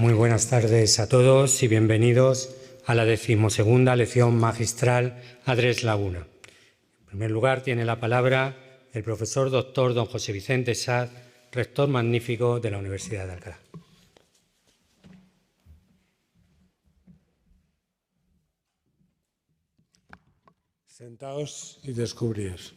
Muy buenas tardes a todos y bienvenidos a la 12ª lección magistral Andrés Laguna. En primer lugar tiene la palabra el profesor doctor don José Vicente Saz, rector magnífico de la Universidad de Alcalá. Sentaos y descubríos.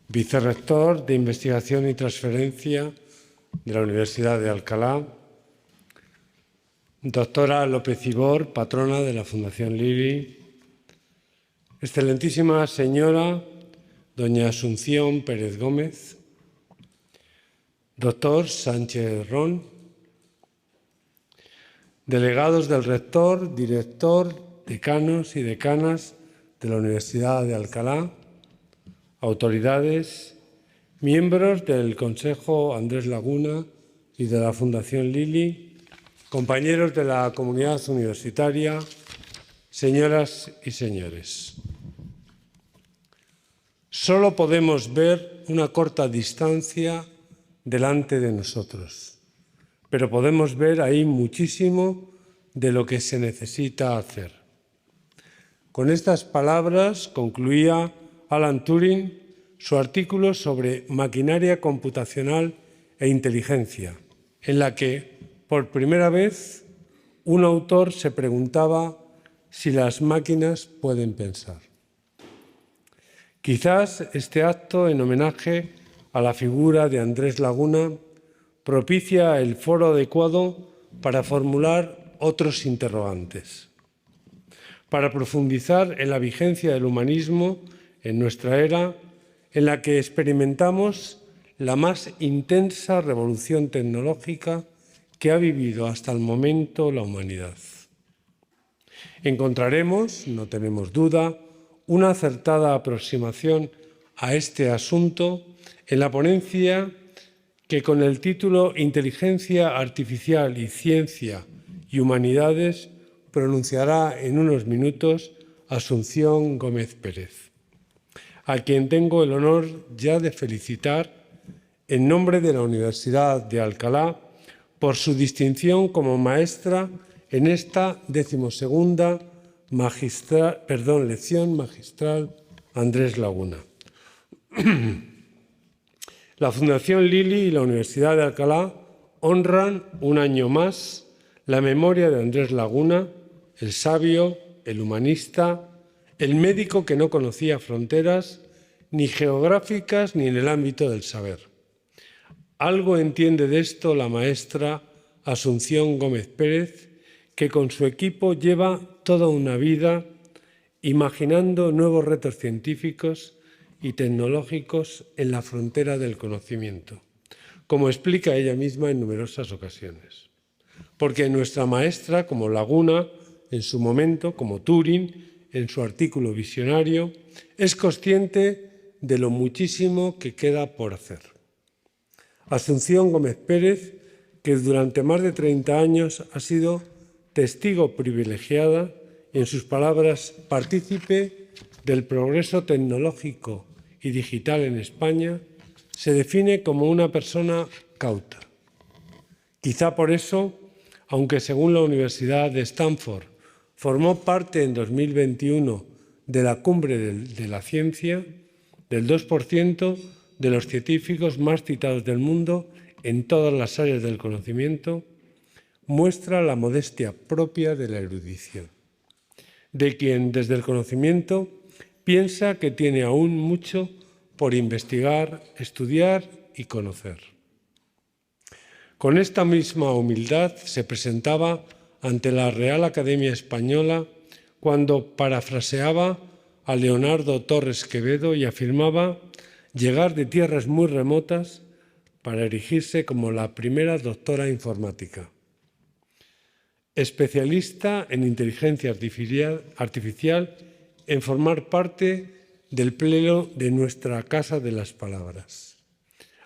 Vicerrector de Investigación y Transferencia de la Universidad de Alcalá, doctora López Ibor, patrona de la Fundación Lili, excelentísima señora doña Asunción Pérez Gómez, doctor Sánchez Ron, delegados del rector, director, decanos y decanas de la Universidad de Alcalá, autoridades, miembros del Consejo Andrés Laguna y de la Fundación Lili, compañeros de la comunidad universitaria, señoras y señores. Solo podemos ver una corta distancia delante de nosotros, pero podemos ver ahí muchísimo de lo que se necesita hacer. Con estas palabras concluía Alan Turing su artículo sobre maquinaria computacional e inteligencia, en la que, por primera vez, un autor se preguntaba si las máquinas pueden pensar. Quizás este acto en homenaje a la figura de Andrés Laguna propicia el foro adecuado para formular otros interrogantes, para profundizar en la vigencia del humanismo en nuestra era, en la que experimentamos la más intensa revolución tecnológica que ha vivido hasta el momento la humanidad. Encontraremos, no tenemos duda, una acertada aproximación a este asunto en la ponencia que con el título Inteligencia Artificial y Ciencia y Humanidades pronunciará en unos minutos Asunción Gómez Pérez, a quien tengo el honor ya de felicitar en nombre de la Universidad de Alcalá por su distinción como maestra en esta 12ª lección magistral Andrés Laguna. La Fundación Lili y la Universidad de Alcalá honran un año más la memoria de Andrés Laguna, el sabio, el humanista, el médico que no conocía fronteras ni geográficas ni en el ámbito del saber. Algo entiende de esto la maestra Asunción Gómez Pérez, que con su equipo lleva toda una vida imaginando nuevos retos científicos y tecnológicos en la frontera del conocimiento, como explica ella misma en numerosas ocasiones. Porque nuestra maestra, como Laguna, en su momento, como Turing, en su artículo visionario, es consciente de lo muchísimo que queda por hacer. Asunción Gómez Pérez, que durante más de 30 años ha sido testigo privilegiada, en sus palabras, partícipe del progreso tecnológico y digital en España, se define como una persona cauta. Quizá por eso, aunque según la Universidad de Stanford formó parte en 2021 de la cumbre de la ciencia, del 2% de los científicos más citados del mundo en todas las áreas del conocimiento, muestra la modestia propia de la erudición, de quien desde el conocimiento piensa que tiene aún mucho por investigar, estudiar y conocer. Con esta misma humildad se presentaba ante la Real Academia Española cuando parafraseaba a Leonardo Torres Quevedo y afirmaba llegar de tierras muy remotas para erigirse como la primera doctora informática. Especialista en inteligencia artificial, en formar parte del pleno de nuestra Casa de las Palabras.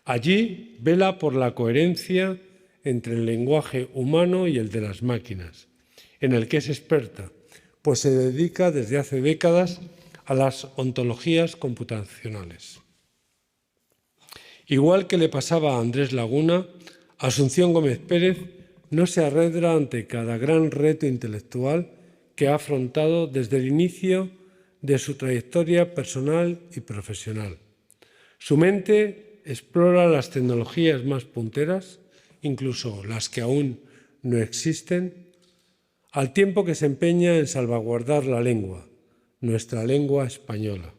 Allí vela por la coherencia entre el lenguaje humano y el de las máquinas, en el que es experta, pues se dedica desde hace décadas a las ontologías computacionales. Igual que le pasaba a Andrés Laguna, Asunción Gómez Pérez no se arredra ante cada gran reto intelectual que ha afrontado desde el inicio de su trayectoria personal y profesional. Su mente explora las tecnologías más punteras, incluso las que aún no existen, al tiempo que se empeña en salvaguardar la lengua, nuestra lengua española,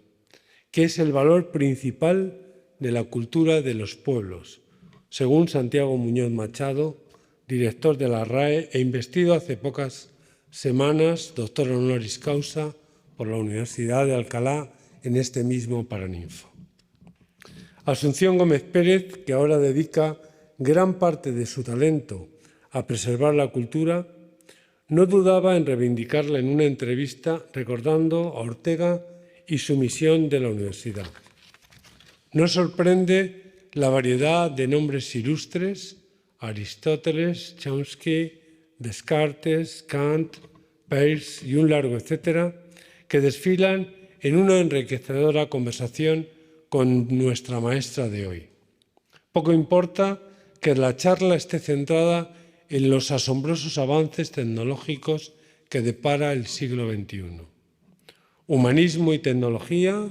que es el valor principal de la cultura de los pueblos, según Santiago Muñoz Machado, director de la RAE e investido hace pocas semanas doctor honoris causa por la Universidad de Alcalá en este mismo Paraninfo. Asunción Gómez Pérez, que ahora dedica gran parte de su talento a preservar la cultura, no dudaba en reivindicarla en una entrevista recordando a Ortega y su misión de la universidad. No sorprende la variedad de nombres ilustres: Aristóteles, Chomsky, Descartes, Kant, Peirce y un largo etcétera, que desfilan en una enriquecedora conversación con nuestra maestra de hoy. Poco importa que la charla esté centrada en los asombrosos avances tecnológicos que depara el siglo XXI. Humanismo y tecnología,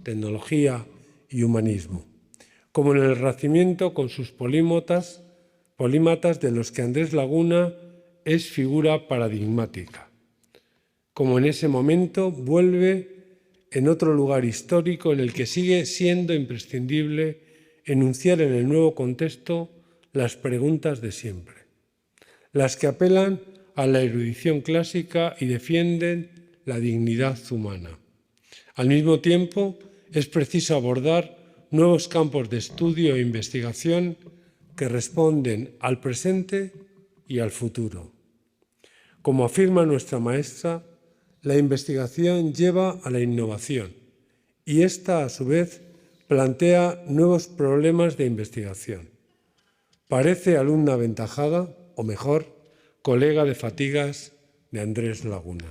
tecnología y humanismo, como en el Renacimiento con sus polímatas de los que Andrés Laguna es figura paradigmática. Como en ese momento vuelve en otro lugar histórico en el que sigue siendo imprescindible enunciar en el nuevo contexto las preguntas de siempre, las que apelan a la erudición clásica y defienden la dignidad humana. Al mismo tiempo, es preciso abordar nuevos campos de estudio e investigación que responden al presente y al futuro. Como afirma nuestra maestra, la investigación lleva a la innovación y esta, a su vez, plantea nuevos problemas de investigación. Parece alumna aventajada, o mejor, colega de fatigas de Andrés Laguna.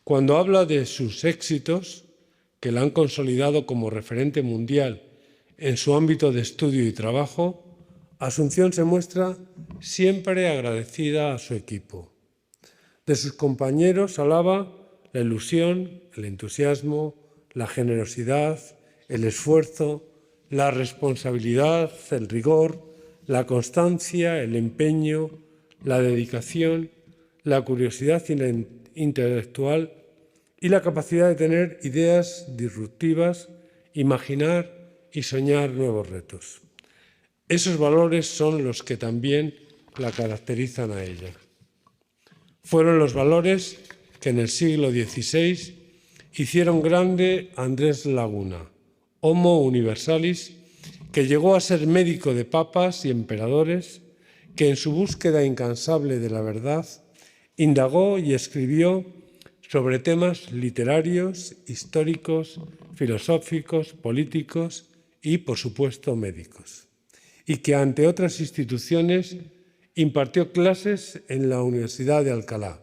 Cuando habla de sus éxitos, que la han consolidado como referente mundial en su ámbito de estudio y trabajo, Asunción se muestra siempre agradecida a su equipo. De sus compañeros alaba la ilusión, el entusiasmo, la generosidad, el esfuerzo, la responsabilidad, el rigor, la constancia, el empeño, la dedicación, la curiosidad intelectual y la capacidad de tener ideas disruptivas, imaginar y soñar nuevos retos. Esos valores son los que también la caracterizan a ella. Fueron los valores que en el siglo XVI hicieron grande a Andrés Laguna, Homo universalis, que llegó a ser médico de papas y emperadores, que en su búsqueda incansable de la verdad indagó y escribió sobre temas literarios, históricos, filosóficos, políticos y, por supuesto, médicos, y que ante otras instituciones impartió clases en la Universidad de Alcalá,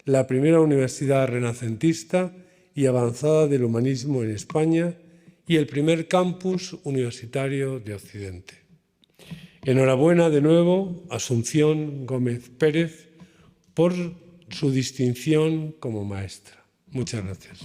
la primera universidad renacentista y avanzada del humanismo en España y el primer campus universitario de Occidente. Enhorabuena de nuevo, Asunción Gómez Pérez, por su distinción como maestra. Muchas gracias.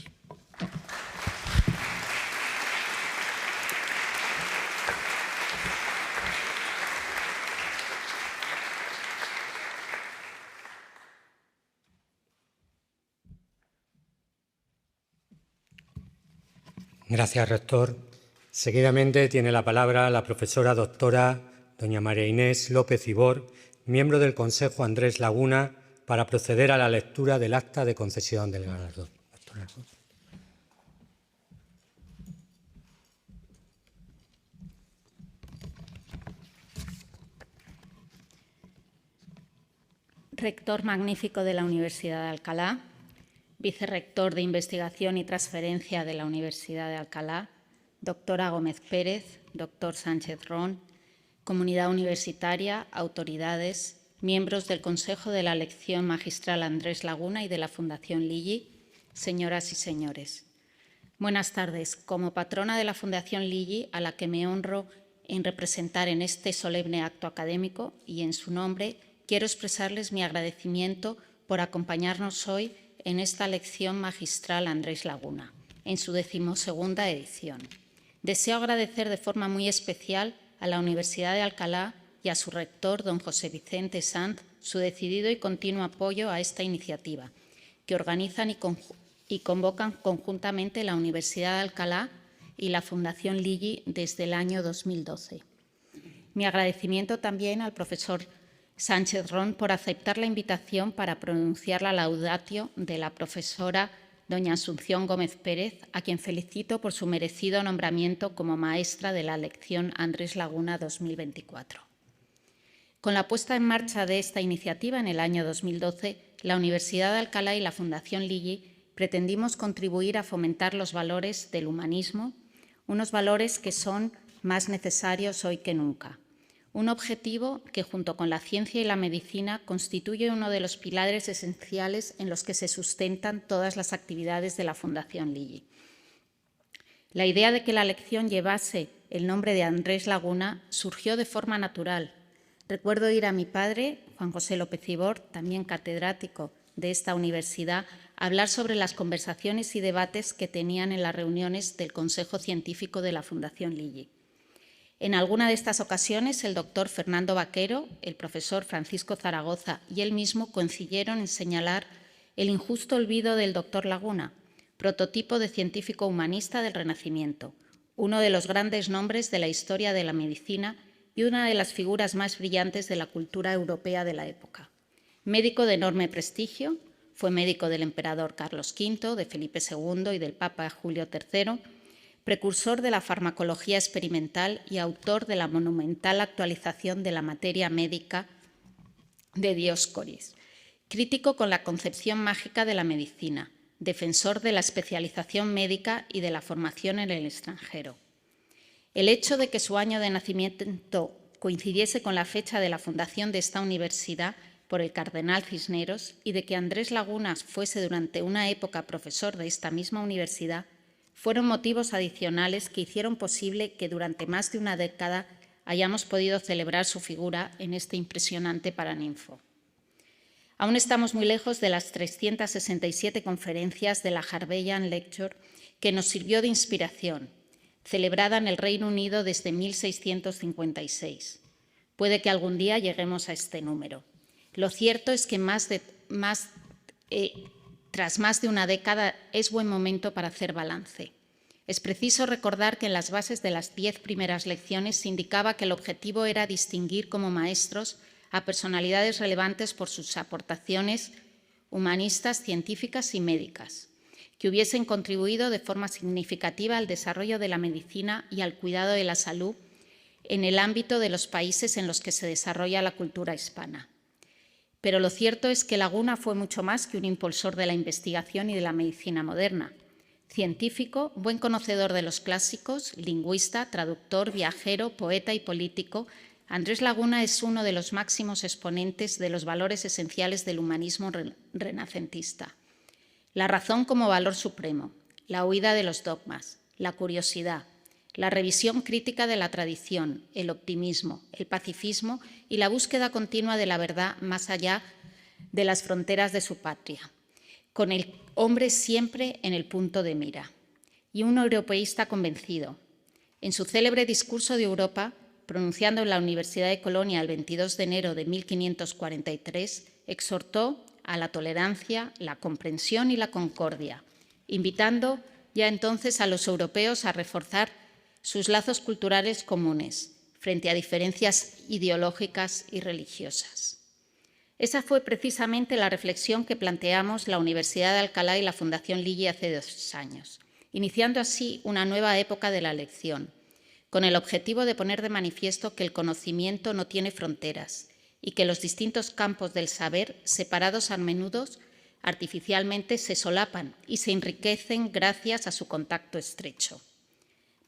Gracias, rector. Seguidamente tiene la palabra la profesora doctora doña María Inés López Ibor, miembro del Consejo Andrés Laguna, para proceder a la lectura del acta de concesión del galardón. Rector magnífico de la Universidad de Alcalá, vicerrector de Investigación y Transferencia de la Universidad de Alcalá, doctora Gómez Pérez, doctor Sánchez Ron, comunidad universitaria, autoridades, miembros del Consejo de la Lección Magistral Andrés Laguna y de la Fundación Lilly, señoras y señores. Buenas tardes. Como patrona de la Fundación Lilly, a la que me honro en representar en este solemne acto académico y en su nombre, quiero expresarles mi agradecimiento por acompañarnos hoy en esta lección magistral Andrés Laguna, en su 12ª edición. Deseo agradecer de forma muy especial a la Universidad de Alcalá y a su rector, don José Vicente Sanz, su decidido y continuo apoyo a esta iniciativa, que organizan y convocan conjuntamente la Universidad de Alcalá y la Fundación Lilly desde el año 2012. Mi agradecimiento también al profesor Sánchez Ron por aceptar la invitación para pronunciar la laudatio de la profesora doña Asunción Gómez Pérez, a quien felicito por su merecido nombramiento como maestra de la lección Andrés Laguna 2024. Con la puesta en marcha de esta iniciativa en el año 2012, la Universidad de Alcalá y la Fundación Lilly pretendimos contribuir a fomentar los valores del humanismo, unos valores que son más necesarios hoy que nunca. Un objetivo que, junto con la ciencia y la medicina, constituye uno de los pilares esenciales en los que se sustentan todas las actividades de la Fundación Lilly. La idea de que la lección llevase el nombre de Andrés Laguna surgió de forma natural. Recuerdo ir a mi padre, Juan José López Ibor, también catedrático de esta universidad, hablar sobre las conversaciones y debates que tenían en las reuniones del Consejo Científico de la Fundación Lilly. En alguna de estas ocasiones, el doctor Fernando Vaquero, el profesor Francisco Zaragoza y él mismo coincidieron en señalar el injusto olvido del doctor Laguna, prototipo de científico humanista del Renacimiento, uno de los grandes nombres de la historia de la medicina y una de las figuras más brillantes de la cultura europea de la época. Médico de enorme prestigio, fue médico del emperador Carlos V, de Felipe II y del Papa Julio III, precursor de la farmacología experimental y autor de la monumental actualización de la materia médica de Dioscoris, crítico con la concepción mágica de la medicina, defensor de la especialización médica y de la formación en el extranjero. El hecho de que su año de nacimiento coincidiese con la fecha de la fundación de esta universidad por el cardenal Cisneros y de que Andrés Laguna fuese durante una época profesor de esta misma universidad fueron motivos adicionales que hicieron posible que durante más de una década hayamos podido celebrar su figura en este impresionante Paraninfo. Aún estamos muy lejos de las 367 conferencias de la Harveyan Lecture que nos sirvió de inspiración, celebrada en el Reino Unido desde 1656. Puede que algún día lleguemos a este número. Lo cierto es que tras más de una década es buen momento para hacer balance. Es preciso recordar que en las bases de las 10 primeras lecciones se indicaba que el objetivo era distinguir como maestros a personalidades relevantes por sus aportaciones humanistas, científicas y médicas, que hubiesen contribuido de forma significativa al desarrollo de la medicina y al cuidado de la salud en el ámbito de los países en los que se desarrolla la cultura hispana. Pero lo cierto es que Laguna fue mucho más que un impulsor de la investigación y de la medicina moderna. Científico, buen conocedor de los clásicos, lingüista, traductor, viajero, poeta y político, Andrés Laguna es uno de los máximos exponentes de los valores esenciales del humanismo renacentista. La razón como valor supremo, la huida de los dogmas, la curiosidad, la revisión crítica de la tradición, el optimismo, el pacifismo y la búsqueda continua de la verdad más allá de las fronteras de su patria, con el hombre siempre en el punto de mira. Y un europeísta convencido. En su célebre discurso de Europa, pronunciando en la Universidad de Colonia el 22 de enero de 1543, exhortó a la tolerancia, la comprensión y la concordia, invitando ya entonces a los europeos a reforzar sus lazos culturales comunes frente a diferencias ideológicas y religiosas. Esa fue precisamente la reflexión que planteamos la Universidad de Alcalá y la Fundación Lilly hace 2 años, iniciando así una nueva época de la lección, con el objetivo de poner de manifiesto que el conocimiento no tiene fronteras y que los distintos campos del saber, separados a menudo, artificialmente se solapan y se enriquecen gracias a su contacto estrecho.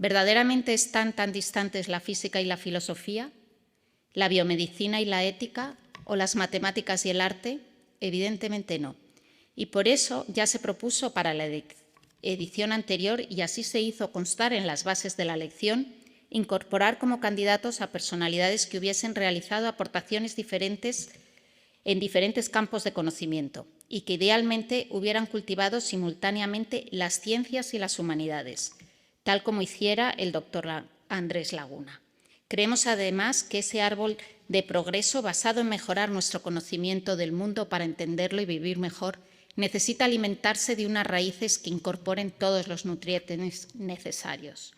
¿Verdaderamente están tan distantes la física y la filosofía, la biomedicina y la ética, o las matemáticas y el arte? Evidentemente no. Y por eso ya se propuso para la edición anterior, y así se hizo constar en las bases de la elección, incorporar como candidatos a personalidades que hubiesen realizado aportaciones diferentes en diferentes campos de conocimiento y que idealmente hubieran cultivado simultáneamente las ciencias y las humanidades, tal como hiciera el doctor Andrés Laguna. Creemos además que ese árbol de progreso basado en mejorar nuestro conocimiento del mundo para entenderlo y vivir mejor necesita alimentarse de unas raíces que incorporen todos los nutrientes necesarios.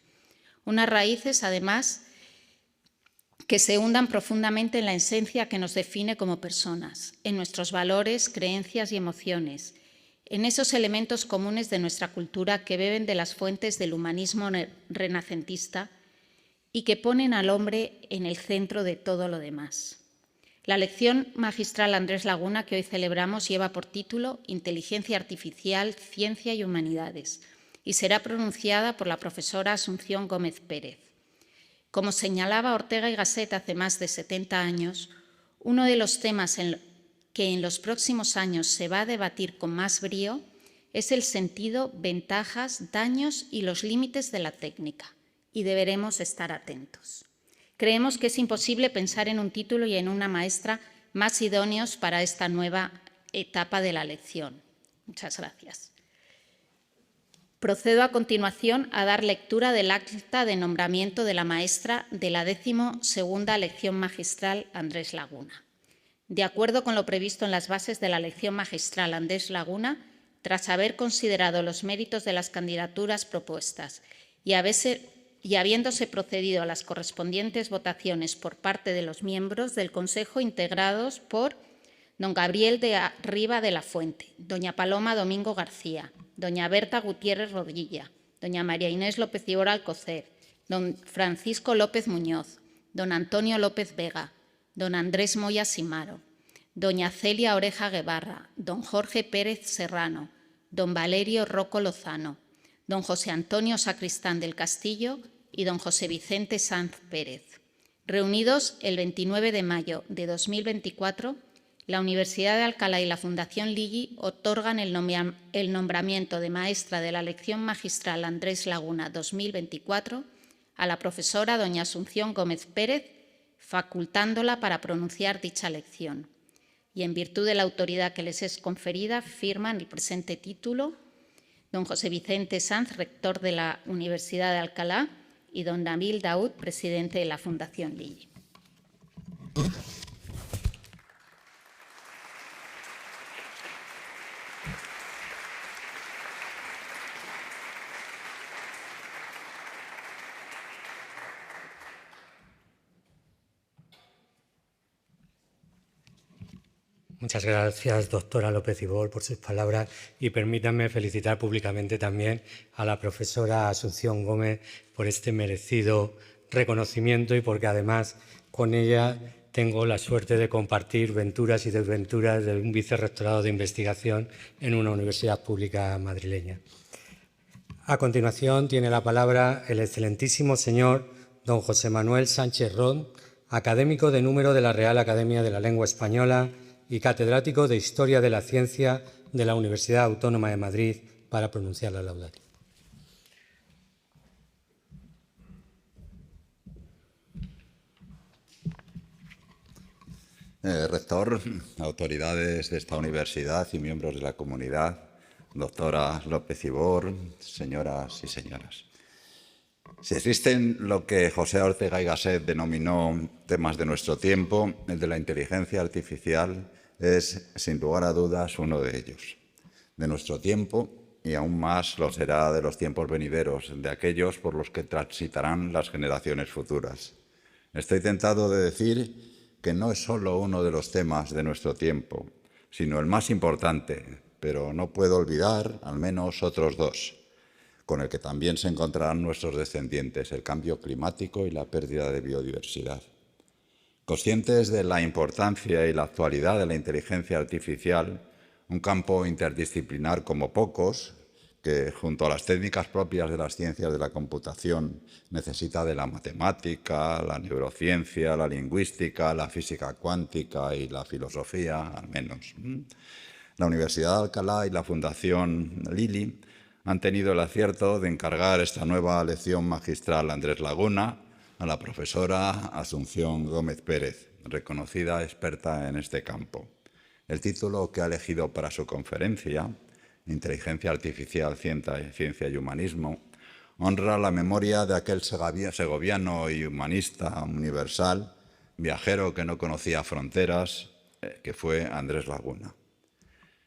Unas raíces, además, que se hundan profundamente en la esencia que nos define como personas, en nuestros valores, creencias y emociones, en esos elementos comunes de nuestra cultura que beben de las fuentes del humanismo renacentista y que ponen al hombre en el centro de todo lo demás. La lección magistral Andrés Laguna que hoy celebramos lleva por título Inteligencia Artificial, Ciencia y Humanidades y será pronunciada por la profesora Asunción Gómez Pérez. Como señalaba Ortega y Gasset hace más de 70 años, uno de los temas que en los próximos años se va a debatir con más brío es el sentido, ventajas, daños y los límites de la técnica, y deberemos estar atentos. Creemos que es imposible pensar en un título y en una maestra más idóneos para esta nueva etapa de la lección. Muchas gracias. Procedo a continuación a dar lectura del acta de nombramiento de la maestra de la 12ª lección magistral Andrés Laguna. De acuerdo con lo previsto en las bases de la lección magistral Andrés Laguna, tras haber considerado los méritos de las candidaturas propuestas y habiéndose procedido a las correspondientes votaciones por parte de los miembros del Consejo integrados por don Gabriel de Riva de la Fuente, doña Paloma Domingo García, doña Berta Gutiérrez Rodilla, doña María Inés López Ibor Alcocer, don Francisco López Muñoz, don Antonio López Vega, don Andrés Moya Simaro, doña Celia Oreja Guevarra, don Jorge Pérez Serrano, don Valerio Rocco Lozano, don José Antonio Sacristán del Castillo y don José Vicente Sanz Pérez. Reunidos el 29 de mayo de 2024, la Universidad de Alcalá y la Fundación Ligi otorgan el nombramiento de maestra de la lección magistral Andrés Laguna 2024 a la profesora doña Asunción Gómez Pérez, facultándola para pronunciar dicha lección. Y en virtud de la autoridad que les es conferida, firman el presente título don José Vicente Sanz, rector de la Universidad de Alcalá, y don Nabil Daoud, presidente de la Fundación Ligi. Muchas gracias, doctora López Ibor, por sus palabras y permítanme felicitar públicamente también a la profesora Asunción Gómez por este merecido reconocimiento y porque además con ella tengo la suerte de compartir venturas y desventuras de un vicerrectorado de investigación en una universidad pública madrileña. A continuación tiene la palabra el excelentísimo señor don José Manuel Sánchez Ron, académico de número de la Real Academia de la Lengua Española y catedrático de Historia de la Ciencia de la Universidad Autónoma de Madrid, para pronunciar la laudato. Rector, autoridades de esta universidad y miembros de la comunidad, doctora López Ibor, señoras y señores. Si existen lo que José Ortega y Gasset denominó temas de nuestro tiempo, el de la inteligencia artificial es, sin lugar a dudas, uno de ellos. De nuestro tiempo, y aún más lo será de los tiempos venideros, de aquellos por los que transitarán las generaciones futuras. Estoy tentado de decir que no es solo uno de los temas de nuestro tiempo, sino el más importante, pero no puedo olvidar al menos otros dos, con el que también se encontrarán nuestros descendientes, el cambio climático y la pérdida de biodiversidad. Conscientes de la importancia y la actualidad de la inteligencia artificial, un campo interdisciplinar como pocos, que junto a las técnicas propias de las ciencias de la computación necesita de la matemática, la neurociencia, la lingüística, la física cuántica y la filosofía, al menos. La Universidad de Alcalá y la Fundación Lili han tenido el acierto de encargar esta nueva lección magistral a Andrés Laguna a la profesora Asunción Gómez Pérez, reconocida experta en este campo. El título que ha elegido para su conferencia, Inteligencia Artificial, Ciencia y Humanismo, honra la memoria de aquel segoviano y humanista universal, viajero que no conocía fronteras, que fue Andrés Laguna.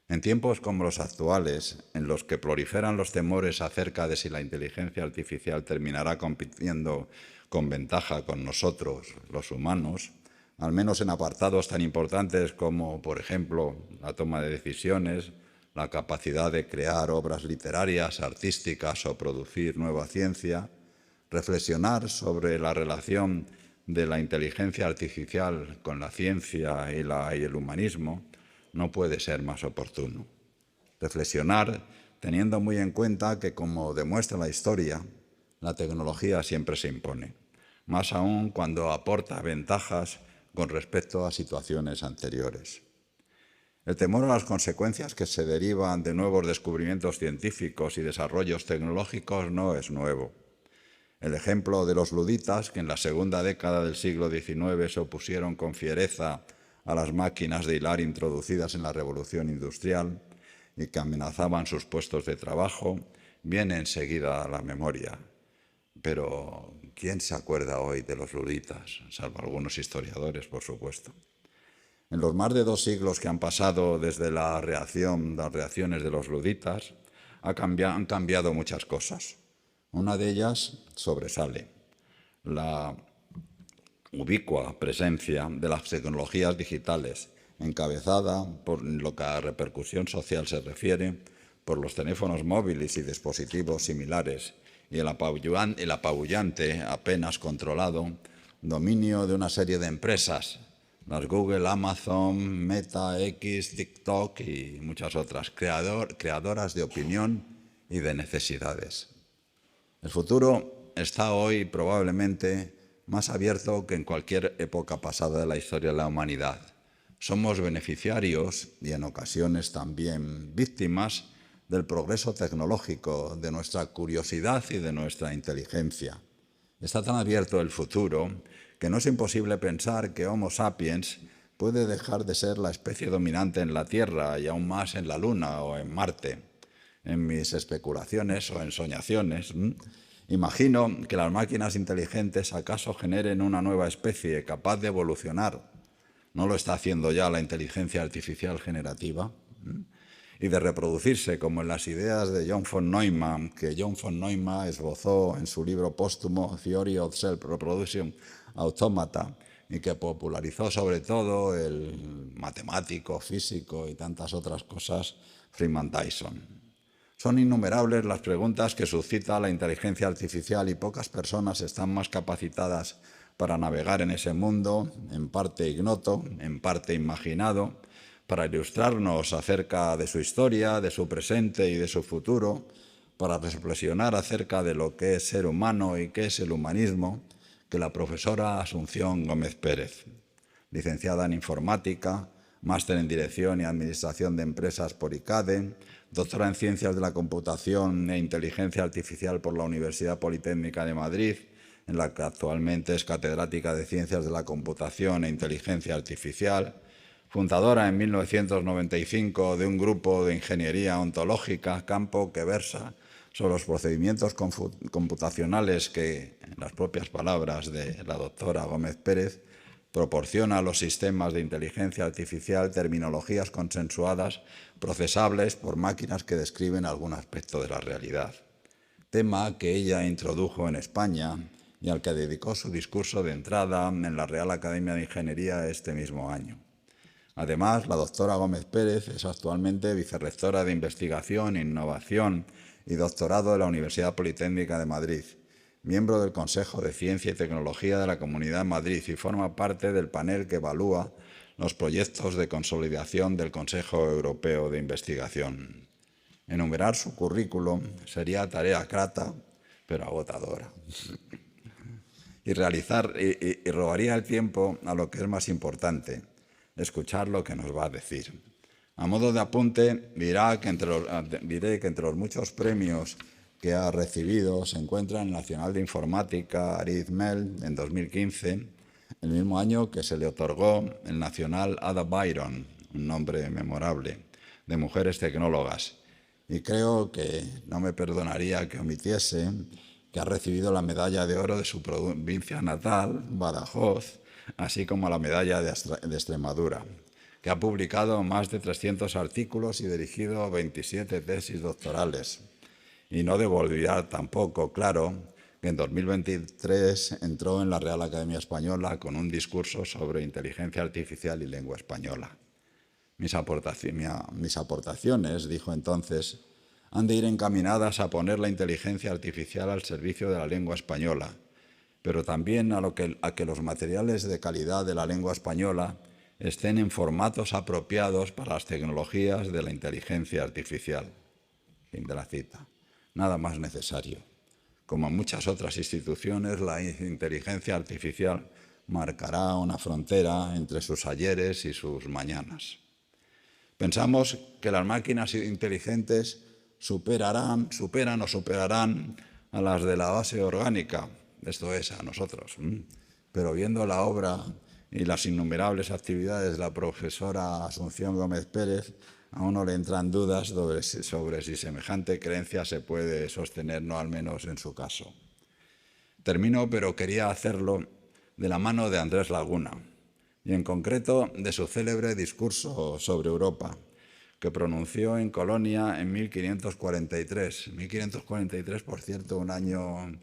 En tiempos como los actuales, en los que proliferan los temores acerca de si la inteligencia artificial terminará compitiendo con ventaja con nosotros, los humanos, al menos en apartados tan importantes como, por ejemplo, la toma de decisiones, la capacidad de crear obras literarias, artísticas o producir nueva ciencia, reflexionar sobre la relación de la inteligencia artificial con la ciencia y el humanismo no puede ser más oportuno. Reflexionar teniendo muy en cuenta que, como demuestra la historia, la tecnología siempre se impone, más aún cuando aporta ventajas con respecto a situaciones anteriores. El temor a las consecuencias que se derivan de nuevos descubrimientos científicos y desarrollos tecnológicos no es nuevo. El ejemplo de los luditas, que en la segunda década del siglo XIX se opusieron con fiereza a las máquinas de hilar introducidas en la Revolución Industrial y que amenazaban sus puestos de trabajo, viene enseguida a la memoria. Pero, ¿quién se acuerda hoy de los luditas? Salvo algunos historiadores, por supuesto. En los más de 2 siglos que han pasado desde las reacciones de los luditas, han cambiado muchas cosas. Una de ellas sobresale: la ubicua presencia de las tecnologías digitales, encabezada, por lo que a repercusión social se refiere, por los teléfonos móviles y dispositivos similares, y el apabullante, apenas controlado, dominio de una serie de empresas, las Google, Amazon, Meta, X, TikTok y muchas otras, creadoras de opinión y de necesidades. El futuro está hoy probablemente más abierto que en cualquier época pasada de la historia de la humanidad. Somos beneficiarios y en ocasiones también víctimas del progreso tecnológico, de nuestra curiosidad y de nuestra inteligencia. Está tan abierto el futuro que no es imposible pensar que Homo sapiens puede dejar de ser la especie dominante en la Tierra y aún más en la Luna o en Marte. En mis especulaciones o ensoñaciones, imagino que las máquinas inteligentes acaso generen una nueva especie capaz de evolucionar. ¿No lo está haciendo ya la inteligencia artificial generativa? Y de reproducirse, como en las ideas de John von Neumann, que John von Neumann esbozó en su libro póstumo Theory of Self-Reproduction Automata, y que popularizó sobre todo el matemático, físico y tantas otras cosas Freeman Dyson. Son innumerables las preguntas que suscita la inteligencia artificial y pocas personas están más capacitadas para navegar en ese mundo, en parte ignoto, en parte imaginado, para ilustrarnos acerca de su historia, de su presente y de su futuro, para reflexionar acerca de lo que es ser humano y qué es el humanismo, que la profesora Asunción Gómez Pérez, licenciada en Informática, máster en Dirección y Administración de Empresas por ICADE, doctora en Ciencias de la Computación e Inteligencia Artificial por la Universidad Politécnica de Madrid, en la que actualmente es catedrática de Ciencias de la Computación e Inteligencia Artificial, fundadora en 1995 de un grupo de ingeniería ontológica, campo que versa sobre los procedimientos computacionales que, en las propias palabras de la doctora Gómez Pérez, proporciona a los sistemas de inteligencia artificial terminologías consensuadas, procesables por máquinas que describen algún aspecto de la realidad. Tema que ella introdujo en España y al que dedicó su discurso de entrada en la Real Academia de Ingeniería este mismo año. Además, la doctora Gómez Pérez es actualmente vicerrectora de Investigación, Innovación y Doctorado de la Universidad Politécnica de Madrid, miembro del Consejo de Ciencia y Tecnología de la Comunidad de Madrid y forma parte del panel que evalúa los proyectos de consolidación del Consejo Europeo de Investigación. Enumerar su currículum sería tarea grata, pero agotadora. Y robaría el tiempo a lo que es más importante, escuchar lo que nos va a decir. A modo de apunte, diré que entre los muchos premios que ha recibido se encuentra el Nacional de Informática Arizmel en 2015, el mismo año que se le otorgó el Nacional Ada Byron, un nombre memorable, de mujeres tecnólogas. Y creo que no me perdonaría que omitiese que ha recibido la medalla de oro de su provincia natal, Badajoz, así como la medalla de Extremadura, que ha publicado más de 300 artículos y dirigido 27 tesis doctorales. Y no debo olvidar tampoco, claro, que en 2023 entró en la Real Academia Española con un discurso sobre inteligencia artificial y lengua española. Mis aportaciones, dijo entonces, han de ir encaminadas a poner la inteligencia artificial al servicio de la lengua española, pero también a que los materiales de calidad de la lengua española estén en formatos apropiados para las tecnologías de la inteligencia artificial. Fin de la cita. Nada más necesario. Como en muchas otras instituciones, la inteligencia artificial marcará una frontera entre sus ayeres y sus mañanas. Pensamos que las máquinas inteligentes superarán a las de la base orgánica, esto es, a nosotros. Pero viendo la obra y las innumerables actividades de la profesora Asunción Gómez Pérez, a uno le entran dudas sobre si semejante creencia se puede sostener, no al menos en su caso. Termino, pero quería hacerlo de la mano de Andrés Laguna, y en concreto de su célebre discurso sobre Europa, que pronunció en Colonia en 1543. 1543, por cierto, un año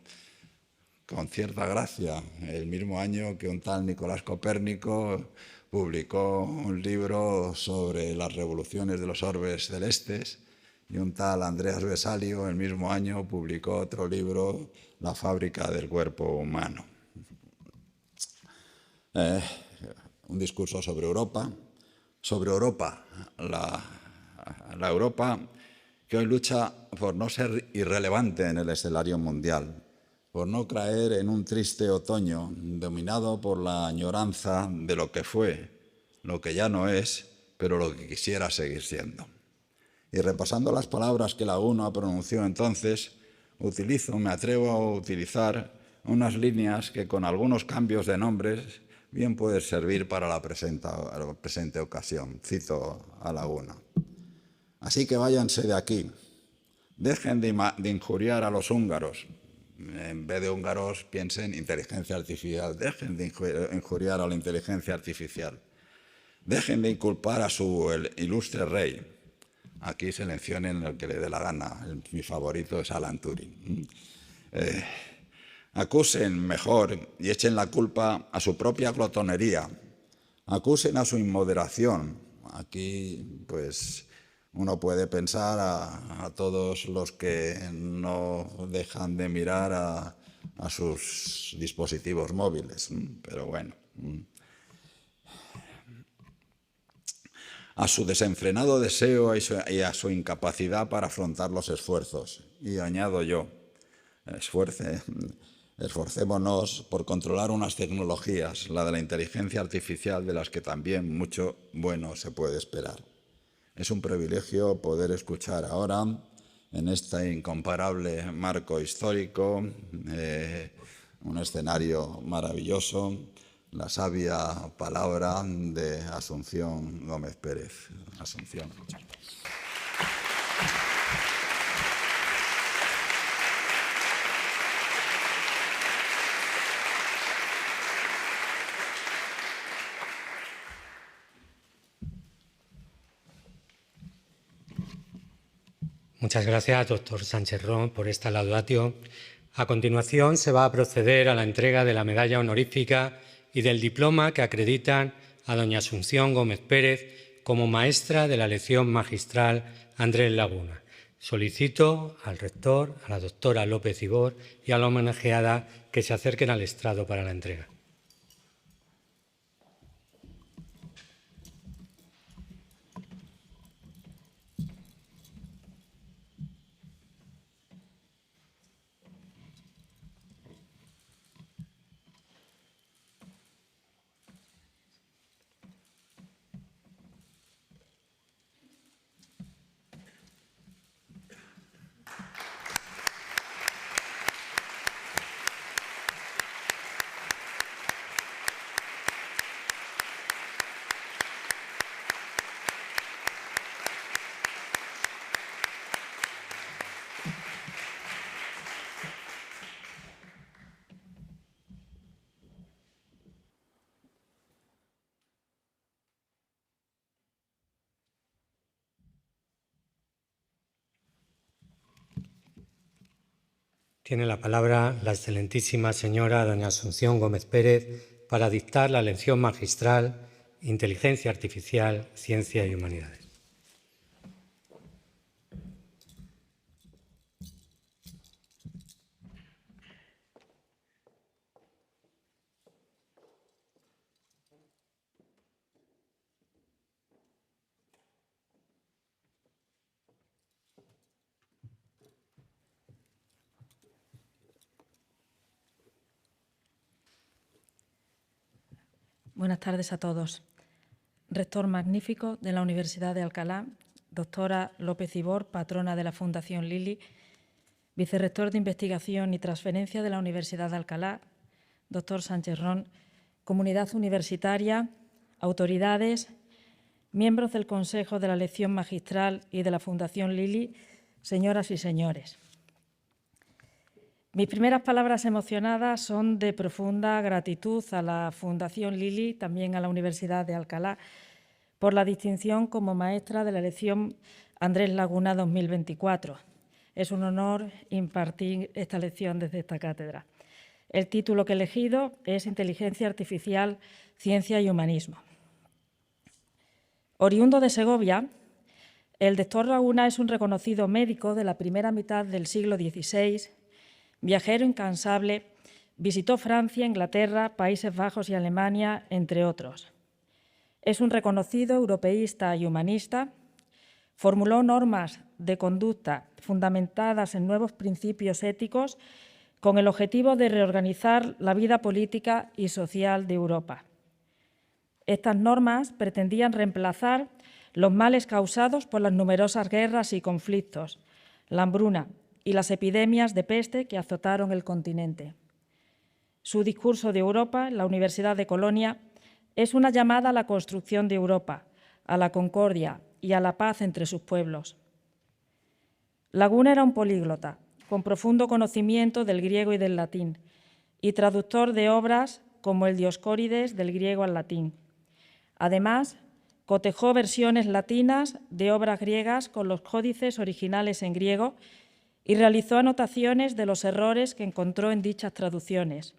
con cierta gracia, el mismo año que un tal Nicolás Copérnico publicó un libro sobre las revoluciones de los orbes celestes, y un tal Andreas Vesalio el mismo año publicó otro libro, La fábrica del cuerpo humano. Un discurso sobre Europa, la Europa que hoy lucha por no ser irrelevante en el escenario mundial, por no caer en un triste otoño dominado por la añoranza de lo que fue, lo que ya no es, pero lo que quisiera seguir siendo. Y repasando las palabras que Laguna pronunció entonces, me atrevo a utilizar unas líneas que con algunos cambios de nombres bien pueden servir para la presente ocasión. Cito a Laguna. Así que váyanse de aquí, dejen de injuriar a los húngaros. En vez de húngaros, piensen inteligencia artificial. Dejen de injuriar a la inteligencia artificial. Dejen de inculpar a su ilustre rey. Aquí seleccionen el que le dé la gana. Mi favorito es Alan Turing. Acusen mejor y echen la culpa a su propia glotonería. Acusen a su inmoderación. Aquí, pues, uno puede pensar a todos los que no dejan de mirar a sus dispositivos móviles, pero bueno. A su desenfrenado deseo y a su incapacidad para afrontar los esfuerzos. Y añado yo, esforcémonos por controlar unas tecnologías, la de la inteligencia artificial, de las que también mucho bueno se puede esperar. Es un privilegio poder escuchar ahora, en este incomparable marco histórico, un escenario maravilloso, la sabia palabra de Asunción Gómez Pérez. Asunción, muchas gracias. Muchas gracias, doctor Sánchez Ron, por esta laudatio. A continuación, se va a proceder a la entrega de la medalla honorífica y del diploma que acreditan a doña Asunción Gómez Pérez como maestra de la lección magistral Andrés Laguna. Solicito al rector, a la doctora López Ibor y a la homenajeada que se acerquen al estrado para la entrega. tiene la palabra la excelentísima señora doña Asunción Gómez Pérez para dictar la lección magistral Inteligencia Artificial, Ciencia y Humanidades. Buenas tardes a todos. Rector magnífico de la Universidad de Alcalá, doctora López Ibor, patrona de la Fundación Lili, vicerrector de Investigación y Transferencia de la Universidad de Alcalá, doctor Sánchez Ron, comunidad universitaria, autoridades, miembros del Consejo de la Lección Magistral y de la Fundación Lili, señoras y señores. Mis primeras palabras emocionadas son de profunda gratitud a la Fundación Lili, también a la Universidad de Alcalá, por la distinción como maestra de la lección Andrés Laguna 2024. Es un honor impartir esta lección desde esta cátedra. El título que he elegido es Inteligencia Artificial, Ciencia y Humanismo. Oriundo de Segovia, el doctor Laguna es un reconocido médico de la primera mitad del siglo XVI, viajero incansable, visitó Francia, Inglaterra, Países Bajos y Alemania, entre otros. Es un reconocido europeísta y humanista, formuló normas de conducta fundamentadas en nuevos principios éticos con el objetivo de reorganizar la vida política y social de Europa. Estas normas pretendían reemplazar los males causados por las numerosas guerras y conflictos, la hambruna y las epidemias de peste que azotaron el continente. Su discurso de Europa en la Universidad de Colonia es una llamada a la construcción de Europa, a la concordia y a la paz entre sus pueblos. Laguna era un políglota, con profundo conocimiento del griego y del latín, y traductor de obras como el Dioscórides del griego al latín. Además, cotejó versiones latinas de obras griegas con los códices originales en griego y realizó anotaciones de los errores que encontró en dichas traducciones.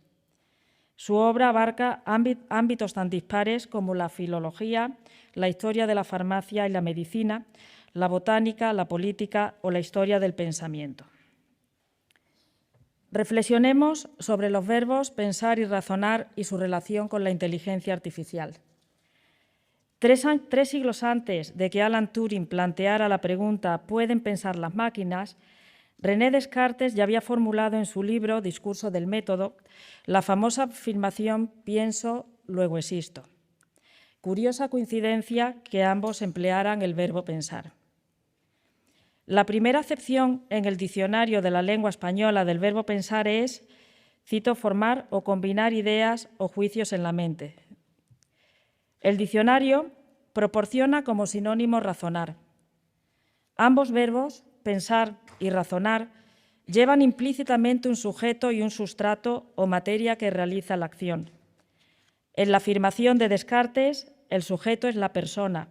Su obra abarca ámbitos tan dispares como la filología, la historia de la farmacia y la medicina, la botánica, la política o la historia del pensamiento. Reflexionemos sobre los verbos pensar y razonar y su relación con la inteligencia artificial. Tres siglos antes de que Alan Turing planteara la pregunta ¿pueden pensar las máquinas?, René Descartes ya había formulado en su libro Discurso del método la famosa afirmación «pienso, luego existo». Curiosa coincidencia que ambos emplearan el verbo pensar. La primera acepción en el diccionario de la lengua española del verbo pensar es, cito, formar o combinar ideas o juicios en la mente. El diccionario proporciona como sinónimo razonar. Ambos verbos, pensar y razonar, llevan implícitamente un sujeto y un sustrato o materia que realiza la acción. En la afirmación de Descartes, el sujeto es la persona,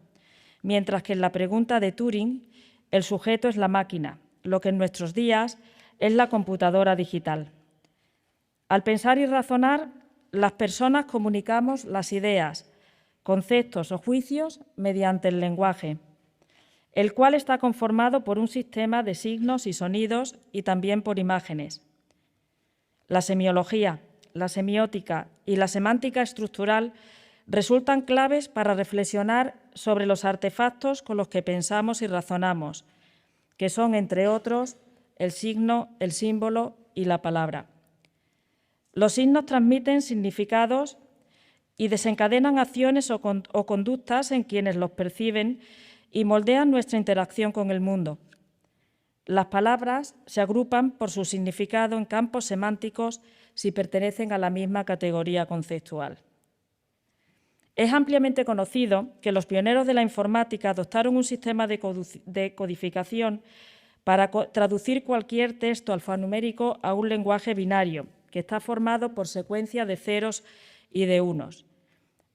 mientras que en la pregunta de Turing, el sujeto es la máquina, lo que en nuestros días es la computadora digital. Al pensar y razonar, las personas comunicamos las ideas, conceptos o juicios mediante el lenguaje, el cual está conformado por un sistema de signos y sonidos y también por imágenes. La semiología, la semiótica y la semántica estructural resultan claves para reflexionar sobre los artefactos con los que pensamos y razonamos, que son, entre otros, el signo, el símbolo y la palabra. Los signos transmiten significados y desencadenan acciones o conductas en quienes los perciben y moldean nuestra interacción con el mundo. Las palabras se agrupan por su significado en campos semánticos si pertenecen a la misma categoría conceptual. Es ampliamente conocido que los pioneros de la informática adoptaron un sistema de codificación para traducir cualquier texto alfanumérico a un lenguaje binario, que está formado por secuencia de ceros y de unos.